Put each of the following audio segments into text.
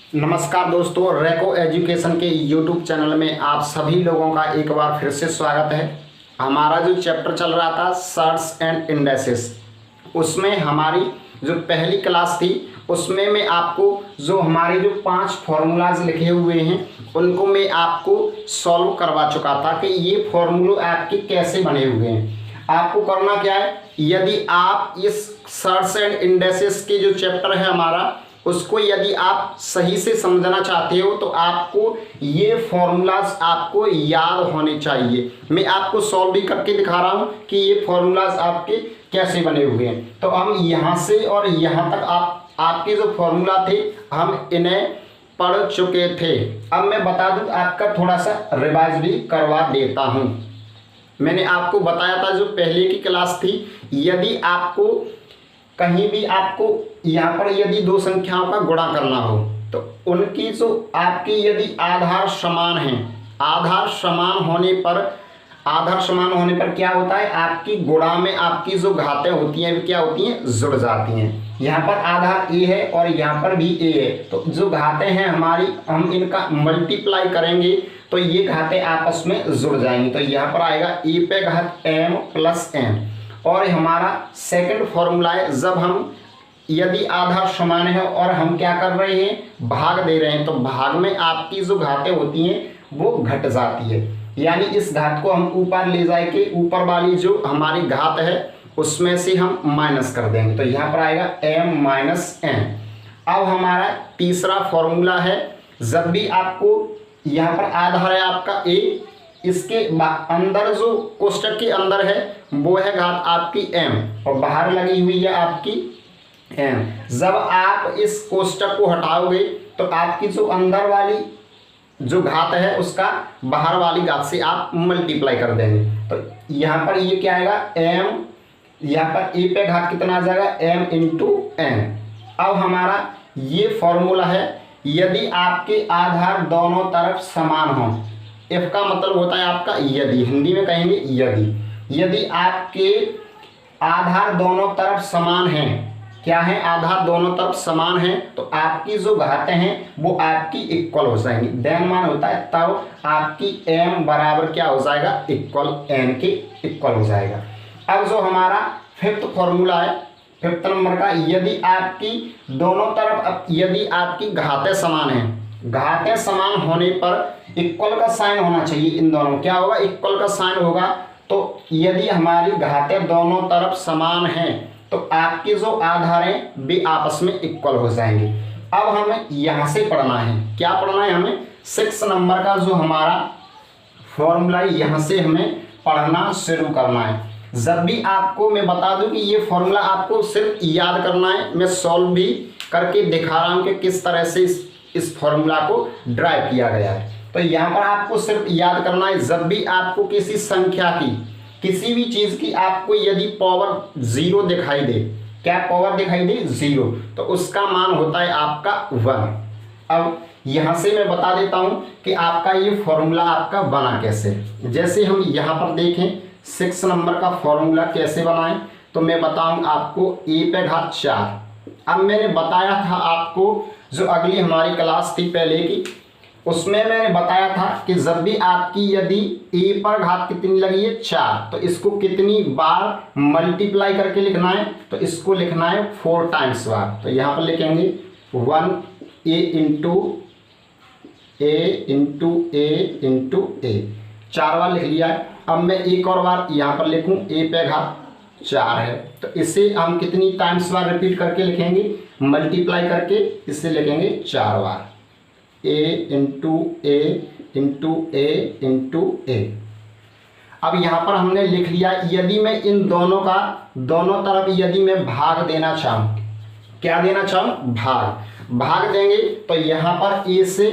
नमस्कार दोस्तों, रेको एजुकेशन के यूट्यूब चैनल में आप सभी लोगों का एक बार फिर से स्वागत है। हमारा जो चैप्टर चल रहा था सर्ट्स एंड इंडेसेस, उसमें हमारी जो पहली क्लास थी उसमें मैं आपको जो हमारे जो 5 फार्मूलाज लिखे हुए हैं उनको मैं आपको सॉल्व करवा चुका था कि ये फार्मूले आपके कैसे बने हुए हैं। आपको करना क्या है, यदि आप इस सर्ट्स एंड इंडेसेस के जो चैप्टर है हमारा उसको यदि आप सही से समझना चाहते हो तो आपको ये फॉर्मूलाज आपको याद होने चाहिए। मैं आपको सॉल्व भी करके दिखा रहा हूं कि ये फॉर्मूलाज आपके कैसे बने हुए हैं। तो हम यहाँ से और यहाँ तक आपके जो फॉर्मूला थे हम इन्हें पढ़ चुके थे। अब मैं बता दूं, आपका थोड़ा सा रिवाइज भी करवा देता हूं। मैंने आपको बताया था जो पहले की क्लास थी, यदि आपको कहीं भी आपको यहाँ पर यदि दो संख्याओं का गुणा करना हो तो उनकी जो आपकी यदि आधार समान है, आधार समान होने पर क्या होता है, आपकी गुणा में आपकी जो घातें होती हैं क्या होती हैं, जुड़ जाती हैं। यहाँ पर आधार ए है और यहाँ पर भी ए है, तो जो घातें हैं हमारी हम इनका मल्टीप्लाई करेंगे तो ये घातें आपस में जुड़ जाएंगी। तो यहाँ पर आएगा ए पे घात m प्लस n। और हमारा सेकंड फॉर्मूला है, जब हम यदि आधार समान है और हम क्या कर रहे हैं, भाग दे रहे हैं, तो भाग में आपकी जो घातें होती हैं वो घट जाती है। यानी इस घात को हम ऊपर ले जाके ऊपर वाली जो हमारी घात है उसमें से हम माइनस कर देंगे। तो यहाँ पर आएगा m माइनस n। अब हमारा तीसरा फॉर्मूला है, जब भी आपको यहाँ पर आधार है आपका a, इसके अंदर जो कोष्टक के अंदर है वो है घात आपकी m और बाहर लगी हुई है आपकी n। जब आप इस कोष्टक को हटाओगे तो आपकी जो अंदर वाली जो घात है उसका बाहर वाली घात से आप मल्टीप्लाई कर देंगे। तो यहाँ पर ये क्या आएगा m, यहाँ पर a पे घात कितना आ जाएगा m इंटू n। अब हमारा ये फॉर्मूला है, यदि आपके आधार दोनों तरफ समान हो, f का मतलब होता है आपका यदि, हिंदी में कहेंगे यदि आपके आधार दोनों तरफ समान हैं, क्या है, आधार दोनों तरफ समान है, तो आपकी जो घातें हैं वो आपकी इक्वल हो जाएंगी। देन मान होता है तब आपकी m बराबर क्या हो जाएगा, इक्वल n के इक्वल हो जाएगा। अब जो हमारा फिफ्थ फॉर्मूला है, फिफ्थ नंबर का, यदि आपकी दोनों तरफ यदि आपकी घातें समान हैं, घातें समान होने पर इक्वल का साइन होना चाहिए, इन दोनों क्या होगा, इक्वल का साइन होगा। तो यदि हमारी घातें दोनों तरफ समान हैं तो आपके जो आधारें भी आपस में इक्वल हो जाएंगे। अब हमें यहाँ से पढ़ना है, क्या पढ़ना है हमें, 6 नंबर का जो हमारा फॉर्मूला है यहाँ से हमें पढ़ना शुरू करना है। जब भी आपको मैं बता दूं कि ये फॉर्मूला आपको सिर्फ याद करना है, मैं सॉल्व भी करके दिखा रहा हूँ कि किस तरह से इस फॉर्मूला को ड्राइव किया गया है। तो यहाँ पर आपको सिर्फ याद करना है, जब भी आपको किसी संख्या की, किसी भी चीज की आपको यदि पावर 0 दिखाई दे, क्या पावर दिखाई दे 0, तो उसका मान होता है आपका 1। अब यहाँ से मैं बता देता हूँ कि आपका ये फॉर्मूला आपका बना कैसे। जैसे हम यहाँ पर देखें 6 नंबर का फॉर्मूला कैसे बनाएं, तो मैं बताऊँ आपको a पे घात 4। अब मैंने बताया था आपको जो अगली हमारी क्लास थी पहले की, उसमें मैंने बताया था कि जब भी आपकी यदि a पर घात कितनी लगी है 4, तो इसको कितनी बार मल्टीप्लाई करके लिखना है, तो इसको लिखना है 4 टाइम्स बार। तो यहाँ पर लिखेंगे 1a इंटू a 4 बार लिख लिया है। अब मैं एक और बार यहाँ पर लिखूँ, a पे घात 4 है, तो इसे हम कितनी टाइम्स बार रिपीट करके लिखेंगे, मल्टीप्लाई करके इसे लिखेंगे 4 बार, a इंटू a। अब यहाँ पर हमने लिख लिया, यदि मैं इन दोनों का दोनों तरफ यदि मैं भाग देना चाहूँ, क्या देना चाहूँ, भाग देंगे, तो यहाँ पर a से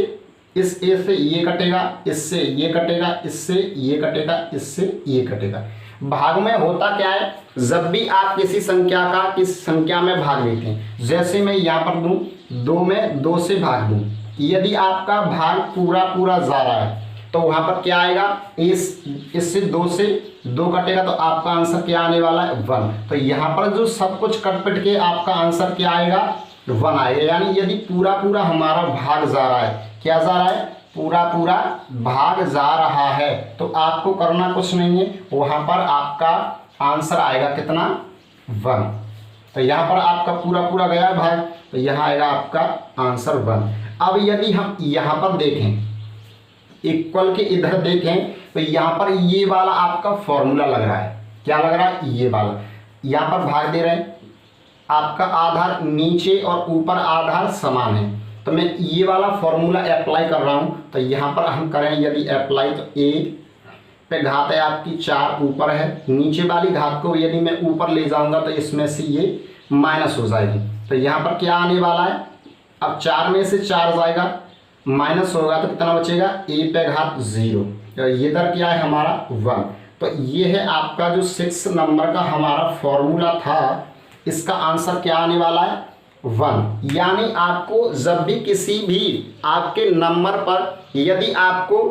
इस a से ये कटेगा, इससे ये कटेगा, इससे ये कटेगा, इससे ये कटेगा। भाग में होता क्या है, जब भी आप किसी संख्या का किस संख्या में भाग देते हैं, जैसे मैं यहाँ पर दूं 2 में 2 से भाग दूं, यदि आपका भाग पूरा जा रहा है तो वहाँ पर क्या आएगा, इससे 2 से 2 कटेगा तो आपका आंसर क्या आने वाला है 1। तो यहाँ पर जो सब कुछ कट पिट के आपका आंसर क्या आएगा, 1 आएगा। यानी यदि पूरा पूरा हमारा भाग जा रहा है, क्या जा रहा है, पूरा पूरा भाग जा रहा है, तो आपको करना कुछ नहीं है, वहां पर आपका आंसर आएगा कितना, 1। तो यहाँ पर आपका पूरा पूरा गया भाग, तो यहाँ आएगा आपका आंसर 1। अब यदि हम यहाँ पर देखें, इक्वल के इधर देखें, तो यहाँ पर ये वाला आपका फॉर्मूला लग रहा है, क्या लग रहा है, ये वाला। यहाँ पर भाग दे रहे हैं, आपका आधार नीचे और ऊपर आधार समान है, तो मैं ये वाला फॉर्मूला अप्लाई कर रहा हूँ। तो यहाँ पर हम करें यदि अप्लाई, तो a पे घात है आपकी 4 ऊपर है, नीचे वाली घात को यदि मैं ऊपर ले जाऊँगा तो इसमें से ये माइनस हो जाएगी। तो यहाँ पर क्या आने वाला है, अब 4 में से 4 जाएगा, माइनस होगा तो कितना बचेगा, a पे घात 0। तो ये इधर क्या है हमारा 1। तो ये है आपका जो 6 नंबर का हमारा फॉर्मूला था, इसका आंसर क्या आने वाला है, 1। यानी आपको जब भी किसी भी आपके नंबर पर यदि आपको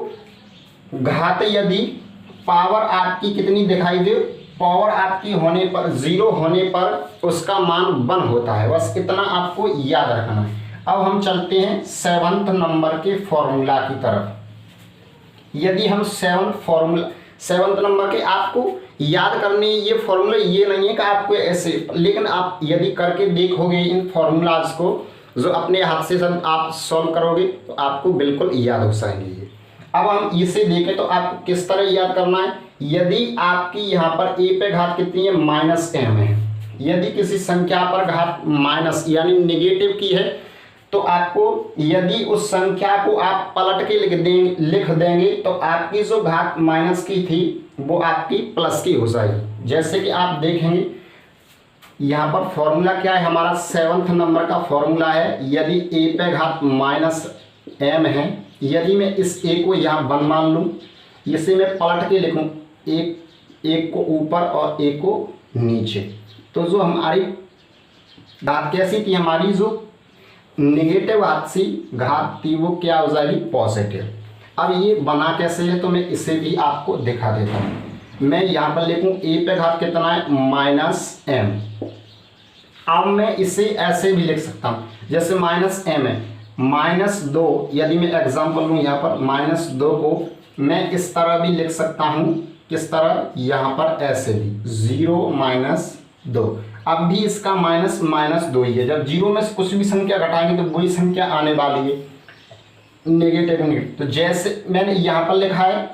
घात, यदि पावर आपकी कितनी दिखाई दे, पावर आपकी होने पर 0 होने पर उसका मान 1 होता है, बस इतना आपको याद रखना है। अब हम चलते हैं 7th नंबर के फॉर्मूला की तरफ। यदि हम 7th नंबर के आपको याद करने, ये फॉर्मूला ये नहीं है कि आपको ऐसे, लेकिन आप यदि करके देखोगे इन फॉर्मूलाज को, जो अपने हाथ से सब आप सॉल्व करोगे तो आपको बिल्कुल याद हो जाएंगे ये। अब हम इसे देखें तो आपको किस तरह याद करना है। यदि आपकी यहाँ पर a पे घात कितनी है, -m है, यदि किसी संख्या पर घात माइनस यानी नेगेटिव की है, तो आपको यदि उस संख्या को आप पलट के लिख देंगे तो आपकी जो घात माइनस की थी वो आपकी प्लस की हो जाएगी। जैसे कि आप देखेंगे यहाँ पर फॉर्मूला क्या है हमारा, 7th नंबर का फॉर्मूला है, यदि a पे घात -m है, यदि मैं इस a को यहाँ 1 मान लूँ, इसे मैं पलट के लिखूँ, एक को ऊपर और a को नीचे, तो जो हमारी घात कैसी थी, हमारी जो नेगेटिव घात थी वो क्या हो जाएगी, पॉजिटिव। अब ये बना कैसे है, तो मैं इसे भी आपको दिखा देता हूँ। मैं यहाँ पर लिखूँ a पे घात कितना है, -m। अब मैं इसे ऐसे भी लिख सकता हूँ, जैसे -m है, -2, यदि मैं एग्जाम्पल लूँ यहाँ पर -2 को मैं इस तरह भी लिख सकता हूँ, किस तरह, यहाँ पर ऐसे भी 0 -2। अब भी इसका -2 ही है, जब 0 में से कुछ भी संख्या घटाएंगे तो वही संख्या आने वाली है, नेगेटिव। तो जैसे मैंने यहाँ पर लिखा है,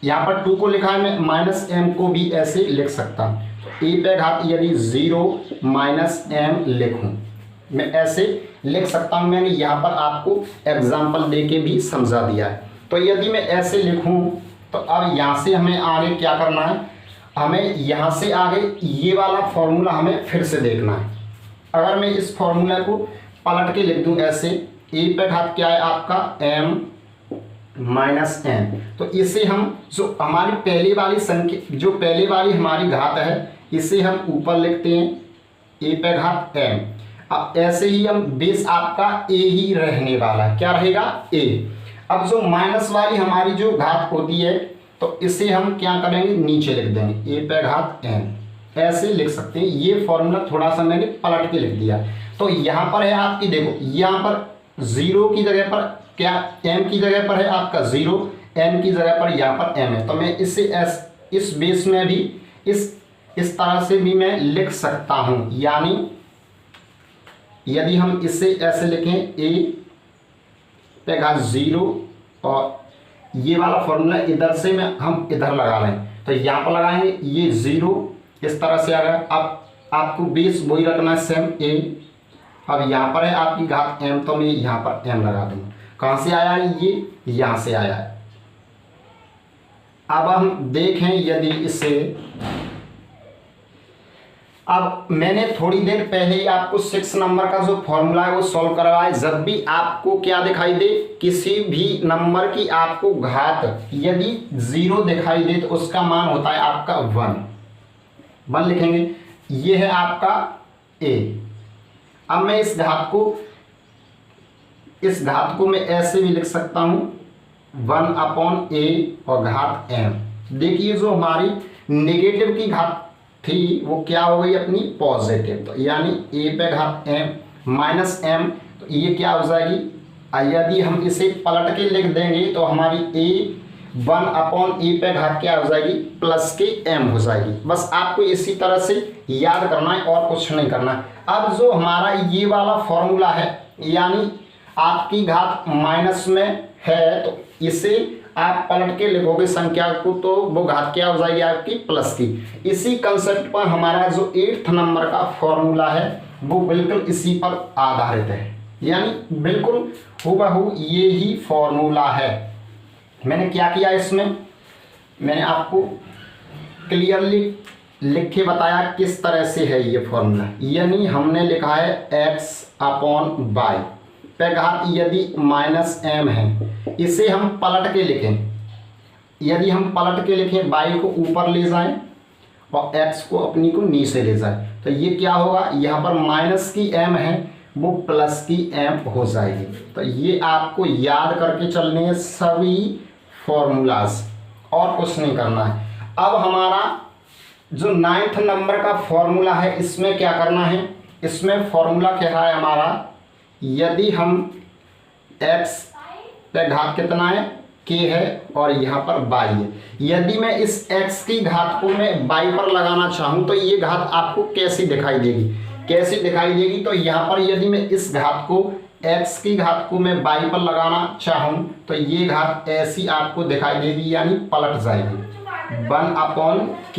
यहाँ पर 2 को लिखा है, मैं -m को भी ऐसे लिख सकता हूँ। तो a पे घात यदि 0 -m लिखूँ, मैं ऐसे लिख सकता हूँ। मैंने यहाँ पर आपको एग्जाम्पल दे के भी समझा दिया है। तो यदि मैं ऐसे लिखूँ तो अब यहाँ से हमें आगे क्या करना है, हमें यहाँ से आगे ये वाला फॉर्मूला हमें फिर से देखना है। अगर मैं इस फॉर्मूला को पलट के लिख दूँ ऐसे, a पे घात क्या है आपका m -n, तो इसे हम जो हमारी पहले वाली संख्या, जो पहले वाली हमारी घात है, इसे हम ऊपर लिखते हैं a पे घात m। अब ऐसे ही हम बेस आपका a ही रहने वाला है, क्या रहेगा, a। अब जो माइनस वाली हमारी जो घात होती है, तो इसे हम क्या करेंगे, नीचे लिख देंगे a पे घात n, ऐसे लिख सकते हैं। ये फॉर्मूला थोड़ा सा मैंने पलट के लिख दिया। तो यहाँ पर है आपकी, देखो यहाँ पर 0 की जगह पर क्या, m की जगह पर है आपका 0, n की जगह पर यहाँ पर m है। तो मैं इसे इस बेस में भी इस तरह से भी मैं लिख सकता हूँ। यानी यदि हम इसे ऐसे लिखें, a पे घात 0, और ये वाला फॉर्मूला इधर से हम इधर लगा लें, तो यहाँ पर लगाएंगे, ये 0 इस तरह से आ गया। अब आपको बेस वही रखना है, सेम a। अब यहाँ पर है आपकी घात m, तो मैं यहाँ पर m लगा दूँगा। कहाँ से आया है, ये यहाँ से आया है। अब हम देखें यदि इसे, अब मैंने थोड़ी देर पहले ही आपको 6 नंबर का जो फॉर्मूला है वो सॉल्व करवाया। जब भी आपको क्या दिखाई दे, किसी भी नंबर की आपको घात यदि 0 दिखाई दे तो उसका मान होता है आपका 1 लिखेंगे। ये है आपका a। अब मैं इस घात को मैं ऐसे भी लिख सकता हूँ, 1/a और घात m। देखिए जो हमारी नेगेटिव की घात थी वो क्या हो गई अपनी, पॉजिटिव। तो यानी a पे घात m माइनस एम, तो ये क्या हो जाएगी, यदि हम इसे पलट के लिख देंगे तो हमारी ए 1/a पे घात क्या हो जाएगी, प्लस के m हो जाएगी। बस आपको इसी तरह से याद करना है और कुछ नहीं करना है। अब जो हमारा ये वाला फॉर्मूला है, यानी आपकी घात माइनस में है तो इसे आप पलट के लिखोगे संख्या को, तो वो घात क्या हो जाएगी आपकी, प्लस की। इसी कंसेप्ट पर हमारा जो 8th नंबर का फॉर्मूला है वो बिल्कुल इसी पर आधारित है, यानी बिल्कुल हूबहू ये ही फॉर्मूला है। मैंने क्या किया इसमें, मैंने आपको क्लियरली लिख के बताया किस तरह से है ये फॉर्मूला। यानी हमने लिखा है x/y पे घात यदि -m है, इसे हम पलट के लिखें। यदि हम पलट के लिखें, y को ऊपर ले जाएं और x को अपनी को नीचे ले जाएं, तो ये क्या होगा, यहाँ पर माइनस की m है वो प्लस की m हो जाएगी। तो ये आपको याद करके चलने हैं सभी फॉर्मूलाज, और कुछ नहीं करना है। अब हमारा जो 9th नंबर का फॉर्मूला है, इसमें क्या करना है, इसमें फॉर्मूला क्या है हमारा, यदि हम x पे घात कितना है, k है और यहाँ पर y है। यदि मैं इस x की घात को मैं y पर लगाना चाहूँ तो ये घात आपको कैसी दिखाई देगी, कैसी दिखाई देगी, तो यहाँ पर यदि मैं इस घात को x की घात को मैं y पर लगाना चाहूँ तो ये घात ऐसी आपको दिखाई देगी, यानी पलट जाएगी 1/k,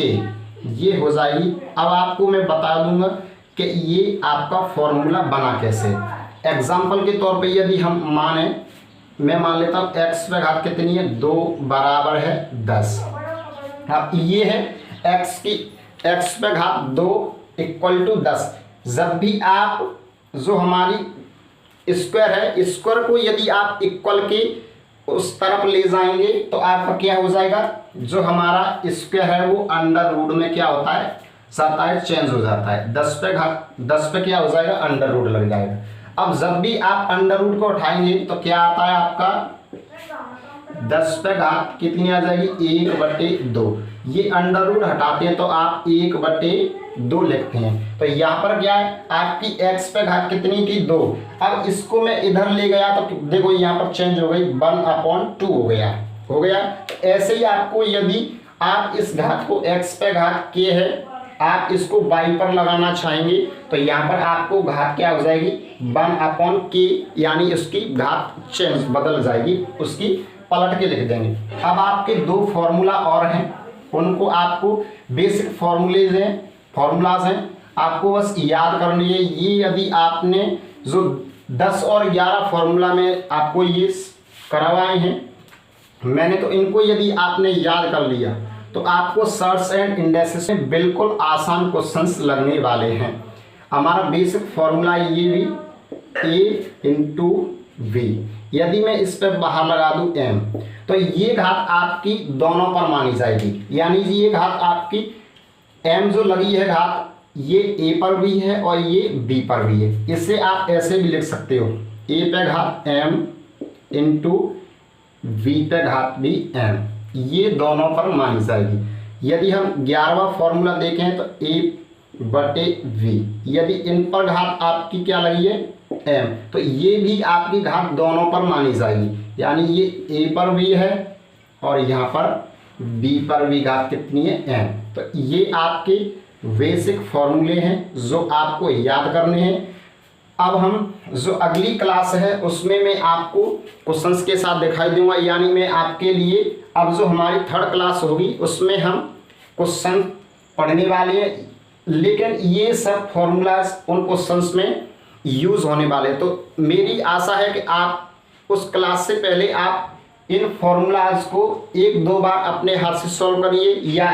ये हो जाएगी। अब आपको मैं बता दूंगा कि ये आपका फॉर्मूला बना कैसे। एग्जाम्पल के तौर पे यदि हम माने, मैं मान लेता हूँ x पे घात कितनी है, 2 बराबर है 10। अब ये है x पे घात 2 = 10। जब भी आप जो हमारी स्क्वायर है, स्क्वायर को यदि आप इक्वल के उस तरफ ले जाएंगे तो आपका क्या हो जाएगा, जो हमारा स्क्वायर है वो अंडर रूट में क्या होता है, जाता है, चेंज हो जाता है। 10 पे क्या हो जाएगा, अंडर रूट लग जाएगा। अब जब भी आप अंडर रूट को उठाएंगे तो क्या आता है आपका, 10 पे घात कितनी आ जाएगी, 1/2। ये अंडर रूट हटाते हैं तो आप 1/2 लिखते हैं। तो यहाँ पर क्या है, आपकी x पे घात कितनी थी, 2। अब इसको मैं इधर ले गया तो देखो यहाँ पर चेंज हो गई, 1/2 हो गया। ऐसे ही आपको यदि आप इस घात को x पे घात k है, आप इसको y पर लगाना चाहेंगे तो यहाँ पर आपको घात क्या हो जाएगी, 1/k, यानी उसकी घात चेंज बदल जाएगी, उसकी पलट के लिख देंगे। अब आपके 2 फॉर्मूला और हैं, उनको आपको बेसिक फॉर्मूलाज हैं, आपको बस याद करनी है। ये यदि आपने जो 10 और 11 फॉर्मूला में आपको ये करवाए हैं, मैंने तो इनको यदि आपने याद कर लिया तो आपको सर्च एंड इंडेक्सेस में बिल्कुल आसान क्वेश्चंस लगने वाले हैं। हमारा बेसिक फॉर्मूला ये भी a × v, यदि मैं इस पर बाहर लगा दूं m, तो ये घात आपकी दोनों पर मानी जाएगी, यानी ये घात आपकी m जो लगी है घात, ये a पर भी है और ये b पर भी है। इसे आप ऐसे भी लिख सकते हो, a पे घात m × v पे घात भी m, ये दोनों पर मानी जाएगी। यदि हम 11वां फॉर्मूला देखें तो a/v, यदि इन पर घात आपकी क्या लगी है, m, तो ये भी आपकी घात दोनों पर मानी जाएगी, यानी ये a पर भी है और यहाँ पर b पर भी घात कितनी है, m। तो ये आपके बेसिक फॉर्मूले हैं जो आपको याद करने हैं। अब हम जो अगली क्लास है उसमें मैं आपको क्वेश्चंस के साथ दिखाई दूंगा, यानी मैं आपके लिए अब जो हमारी 3rd क्लास होगी उसमें हम क्वेश्चन पढ़ने वाले हैं, लेकिन ये सब फॉर्मूलाज उन क्वेश्चंस में यूज होने वाले। तो मेरी आशा है कि आप उस क्लास से पहले आप इन फॉर्मूलाज को 1-2 बार अपने हाथ से सॉल्व करिए, या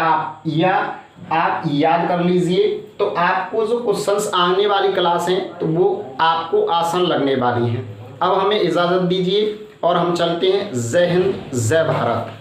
आप याद कर लीजिए, तो आपको जो क्वेश्चंस आने वाली क्लास हैं तो वो आपको आसान लगने वाली हैं। अब हमें इजाज़त दीजिए और हम चलते हैं। जय हिंद, जय भारत।